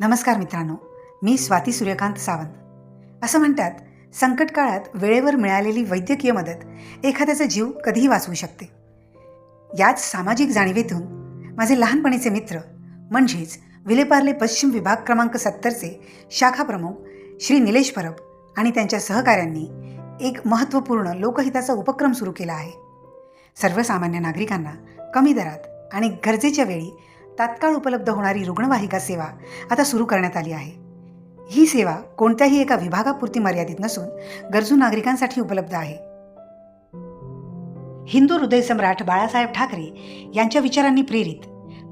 नमस्कार मित्रांनो, मी स्वाती सूर्यकांत सावंत. असं म्हणतात, संकट काळात वेळेवर मिळालेली वैद्यकीय मदत एखाद्याचा जीव कधीही वाचवू शकते. याच सामाजिक जाणीवेतून माझे लहानपणीचे मित्र म्हणजेच विलेपार्ले पश्चिम विभाग क्रमांक 70चे शाखा प्रमुख श्री निलेश परब आणि त्यांच्या सहकाऱ्यांनी एक महत्त्वपूर्ण लोकहिताचा उपक्रम सुरू केला आहे. सर्वसामान्य नागरिकांना कमी दरात आणि गरजेच्या वेळी तात्काळ उपलब्ध होणारी रुग्णवाहिका सेवा आता सुरू करण्यात आली आहे. ही सेवा कोणत्याही एका विभागापुरती मर्यादित नसून गरजू नागरिकांसाठी उपलब्ध आहे. हिंदू हृदयसम्राट बाळासाहेब ठाकरे यांच्या विचारांनी प्रेरित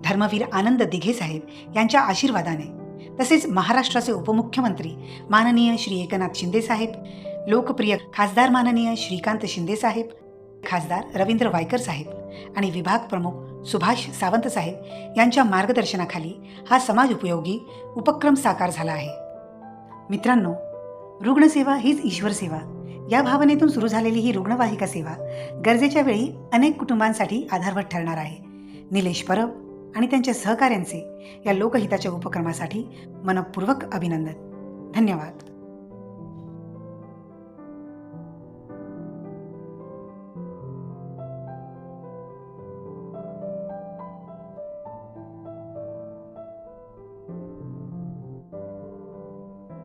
धर्मवीर आनंद दिघे साहेब यांच्या आशीर्वादाने तसेच महाराष्ट्राचे उपमुख्यमंत्री माननीय श्री एकनाथ शिंदे साहेब, लोकप्रिय खासदार माननीय श्रीकांत शिंदे साहेब, खासदार रवींद्र वायकर साहेब आणि विभाग प्रमुख सुभाष सावंत साहेब यांच्या मार्गदर्शनाखाली हा समाज उपयोगी उपक्रम साकार झाला आहे. मित्रांनो, रुग्णसेवा हीच ईश्वर सेवा या भावनेतून सुरू झालेली ही रुग्णवाहिका सेवा गरजेच्या वेळी अनेक कुटुंबांसाठी आधारवत ठरणार आहे. निलेश परब आणि त्यांच्या सहकाऱ्यांचे या लोकहिताच्या उपक्रमासाठी मनपूर्वक अभिनंदन. धन्यवाद.